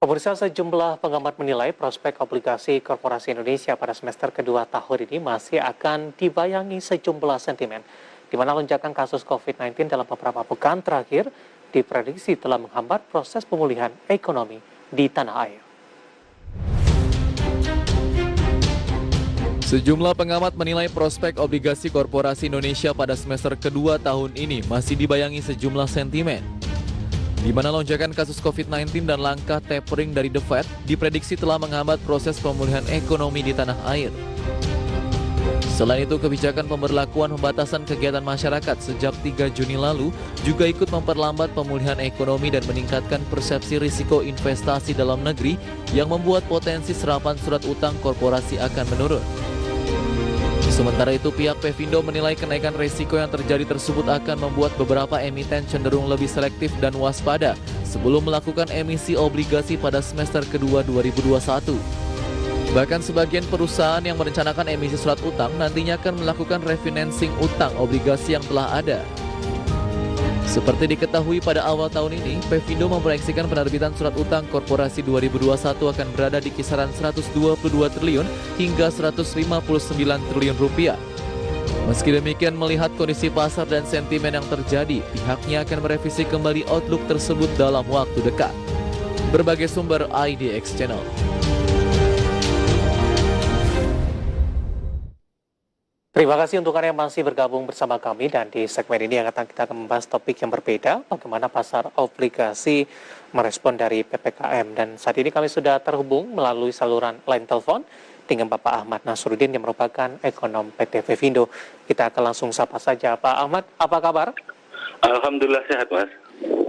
Pemirsa, sejumlah pengamat menilai prospek obligasi korporasi Indonesia pada semester kedua tahun ini masih akan dibayangi sejumlah sentimen, di mana lonjakan kasus COVID-19 dalam beberapa pekan terakhir diprediksi telah menghambat proses pemulihan ekonomi di tanah air. Sejumlah pengamat menilai prospek obligasi korporasi Indonesia pada semester kedua tahun ini masih dibayangi sejumlah sentimen, di mana lonjakan kasus COVID-19 dan langkah tapering dari The Fed diprediksi telah menghambat proses pemulihan ekonomi di tanah air. Selain itu, kebijakan pemberlakuan pembatasan kegiatan masyarakat sejak 3 Juni lalu juga ikut memperlambat pemulihan ekonomi dan meningkatkan persepsi risiko investasi dalam negeri yang membuat potensi serapan surat utang korporasi akan menurun. Sementara itu, pihak Pevindo menilai kenaikan risiko yang terjadi tersebut akan membuat beberapa emiten cenderung lebih selektif dan waspada sebelum melakukan emisi obligasi pada semester kedua 2021. Bahkan sebagian perusahaan yang merencanakan emisi surat utang nantinya akan melakukan refinancing utang obligasi yang telah ada. Seperti diketahui pada awal tahun ini, Pevindo memproyeksikan penerbitan surat utang korporasi 2021 akan berada di kisaran 122 triliun hingga 159 triliun rupiah. Meski demikian, melihat kondisi pasar dan sentimen yang terjadi, pihaknya akan merevisi kembali outlook tersebut dalam waktu dekat. Berbagai sumber IDX Channel. Terima kasih untuk Anda yang masih bergabung bersama kami, dan di segmen ini kita akan membahas topik yang berbeda, bagaimana pasar obligasi merespon dari PPKM. Dan saat ini kami sudah terhubung melalui saluran line telepon dengan Bapak Ahmad Nasruddin yang merupakan ekonom PT Pevindo. Kita akan langsung sapa saja. Pak Ahmad, apa kabar? Alhamdulillah sehat, Mas.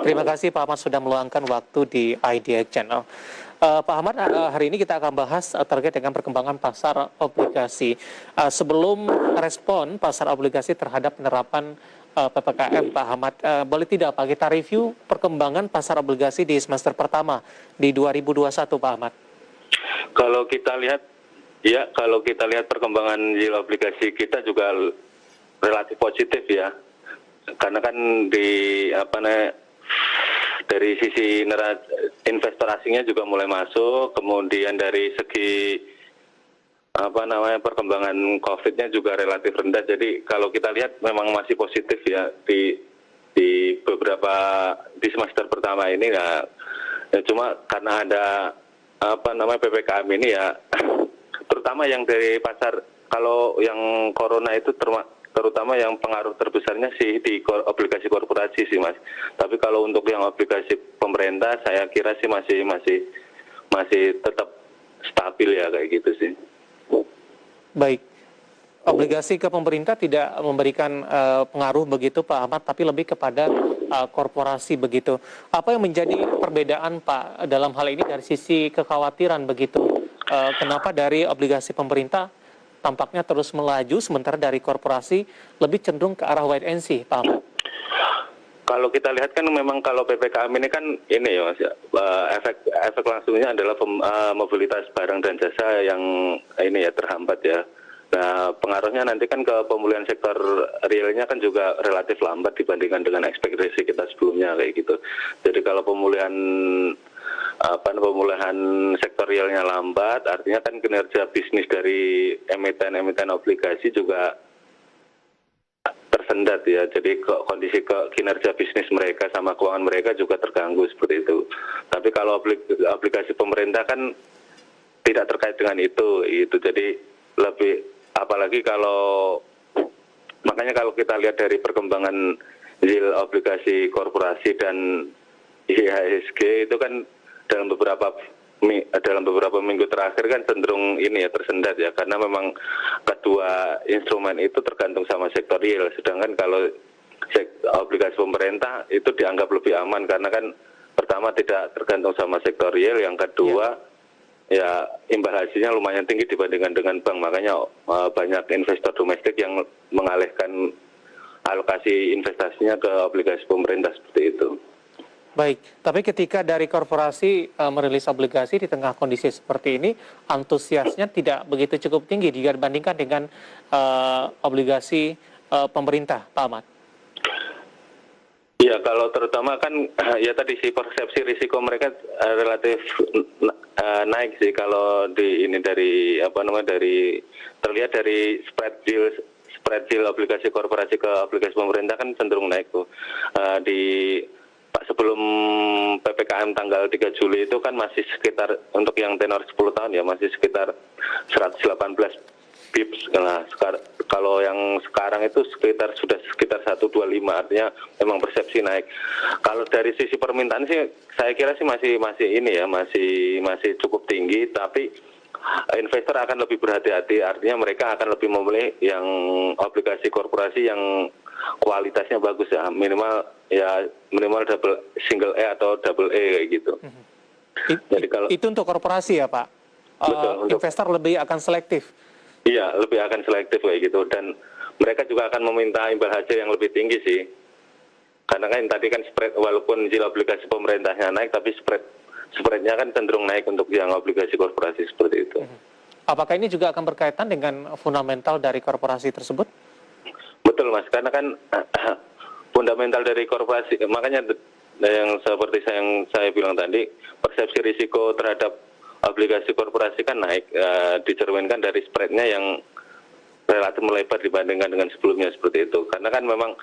Terima kasih Pak Ahmad sudah meluangkan waktu di IDX Channel. Pak Ahmad, hari ini kita akan bahas terkait dengan perkembangan pasar obligasi. Sebelum respon pasar obligasi terhadap penerapan PPKM, Pak Ahmad, boleh tidak Pak kita review perkembangan pasar obligasi di semester pertama di 2021, Pak Ahmad? Kalau kita lihat perkembangan yield obligasi kita juga relatif positif ya. Karena kan dari sisi investor asingnya juga mulai masuk, kemudian dari segi perkembangan COVID-nya juga relatif rendah. Jadi kalau kita lihat memang masih positif ya di semester pertama ini ya cuma karena ada PPKM ini ya, terutama yang dari pasar, kalau yang corona itu terutama yang pengaruh terbesarnya sih di obligasi korporasi sih, Mas. Tapi kalau untuk yang obligasi pemerintah saya kira sih masih tetap stabil ya, kayak gitu sih. Baik. Obligasi ke pemerintah tidak memberikan pengaruh begitu Pak Ahmad, tapi lebih kepada korporasi begitu. Apa yang menjadi perbedaan Pak dalam hal ini dari sisi kekhawatiran begitu? Kenapa dari obligasi pemerintah tampaknya terus melaju, sementara dari korporasi lebih cenderung ke arah wait and see, Pak Ahmad? Kalau kita lihat kan memang kalau PPKM ini kan ini ya Mas, efek langsungnya adalah mobilitas barang dan jasa yang ini ya terhambat ya. Nah, pengaruhnya nanti kan ke pemulihan sektor realnya kan juga relatif lambat dibandingkan dengan ekspektasi kita sebelumnya kayak gitu. Jadi kalau pemulihan sektor realnya lambat, artinya kan kinerja bisnis dari emiten obligasi juga tersendat ya. Jadi kondisi kinerja bisnis mereka sama keuangan mereka juga terganggu seperti itu. Tapi kalau obligasi pemerintah kan tidak terkait dengan itu. Jadi lebih, apalagi makanya kalau kita lihat dari perkembangan yield obligasi korporasi dan IHSG itu kan dalam beberapa minggu terakhir kan cenderung ini ya tersendat ya, karena memang kedua instrumen itu tergantung sama sektor real, sedangkan kalau obligasi pemerintah itu dianggap lebih aman karena kan pertama tidak tergantung sama sektor real, yang kedua ya imbal hasilnya lumayan tinggi dibandingkan dengan bank, makanya banyak investor domestik yang mengalihkan alokasi investasinya ke obligasi pemerintah seperti itu. Baik, tapi ketika dari korporasi merilis obligasi di tengah kondisi seperti ini, antusiasnya tidak begitu cukup tinggi jika dibandingkan dengan obligasi pemerintah, Pak Ahmad. Ya, kalau terutama kan ya tadi sih persepsi risiko mereka relatif naik sih kalau di ini dari terlihat dari spread yield obligasi korporasi ke obligasi pemerintah kan cenderung naik tuh. Sebelum PPKM tanggal 3 Juli itu kan masih sekitar untuk yang tenor 10 tahun ya masih sekitar 118 pips. Nah, kalau yang sekarang itu sudah sekitar 125, artinya memang persepsi naik. Kalau dari sisi permintaan sih saya kira sih masih cukup tinggi, tapi investor akan lebih berhati-hati, artinya mereka akan lebih memilih yang obligasi korporasi yang kualitasnya bagus ya, minimal single A atau double A kayak gitu. Jadi kalau itu untuk korporasi ya Pak. Betul, investor lebih akan selektif. Iya, lebih akan selektif kayak gitu, dan mereka juga akan meminta imbal hasil yang lebih tinggi sih. Karena kan tadi kan spread, walaupun yield obligasi pemerintahnya naik, tapi spreadnya kan cenderung naik untuk yang obligasi korporasi seperti itu. Apakah ini juga akan berkaitan dengan fundamental dari korporasi tersebut? Betul Mas, karena kan fundamental dari korporasi, makanya yang seperti yang saya bilang tadi, persepsi risiko terhadap obligasi korporasi kan naik, dicerminkan dari spreadnya yang relatif melebar dibandingkan dengan sebelumnya seperti itu. Karena kan memang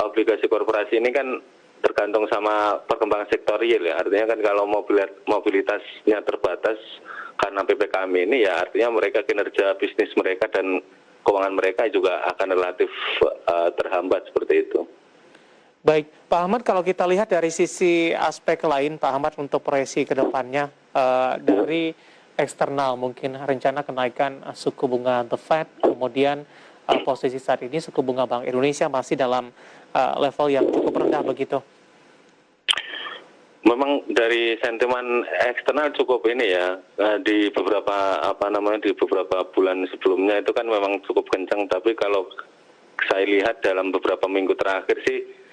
obligasi korporasi ini kan tergantung sama perkembangan sektor real ya. Artinya kan kalau mobilitasnya terbatas karena PPKM ini ya artinya mereka kinerja bisnis mereka dan keuangan mereka juga akan relatif terhambat seperti itu. Baik, Pak Ahmad, kalau kita lihat dari sisi aspek lain, Pak Ahmad, untuk proyeksi ke depannya dari eksternal, mungkin rencana kenaikan suku bunga The Fed, kemudian posisi saat ini suku bunga Bank Indonesia masih dalam level yang cukup rendah begitu. Memang dari sentimen eksternal cukup ini ya, di beberapa bulan sebelumnya itu kan memang cukup kencang, tapi kalau saya lihat dalam beberapa minggu terakhir sih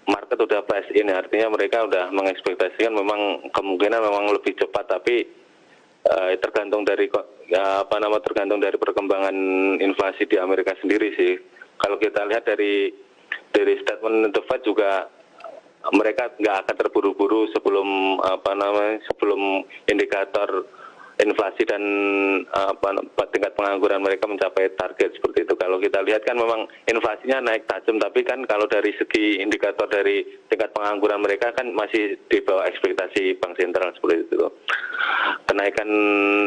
market udah price in, artinya mereka udah mengekspektasikan memang kemungkinan memang lebih cepat, tapi tergantung dari perkembangan inflasi di Amerika sendiri sih. Kalau kita lihat dari statement The Fed juga mereka nggak akan terburu-buru sebelum indikator inflasi dan tingkat pengangguran mereka mencapai target seperti itu. Kalau kita lihat kan memang inflasinya naik tajam, tapi kan kalau dari segi indikator dari tingkat pengangguran mereka kan masih di bawah ekspektasi bank sentral seperti itu. Kenaikan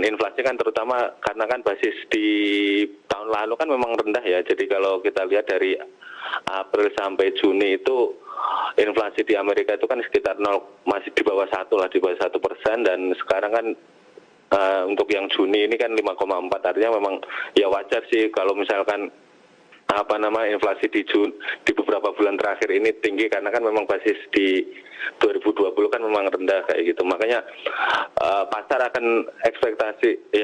inflasi kan terutama karena kan basis di tahun lalu kan memang rendah ya. Jadi kalau kita lihat dari April sampai Juni itu inflasi di Amerika itu kan sekitar masih di bawah 1%, dan sekarang kan untuk yang Juni ini kan 5,4, artinya memang ya wajar sih kalau misalkan inflasi di beberapa bulan terakhir ini tinggi karena kan memang basis di 2020 kan memang rendah kayak gitu. Makanya pasar akan ekspektasi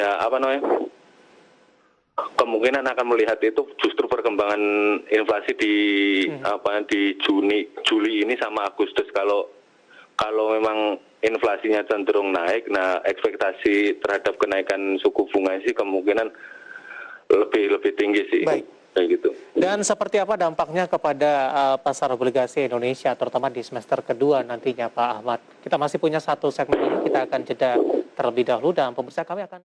kemungkinan akan melihat itu justru perkembangan inflasi di Juli ini sama Agustus. Kalau memang inflasinya cenderung naik, nah ekspektasi terhadap kenaikan suku bunga sih kemungkinan lebih tinggi sih. Baik. Kayak gitu. Dan seperti apa dampaknya kepada pasar obligasi Indonesia, terutama di semester kedua nantinya, Pak Ahmad? Kita masih punya satu segmen ini, kita akan jeda terlebih dahulu, dan pemirsa kami akan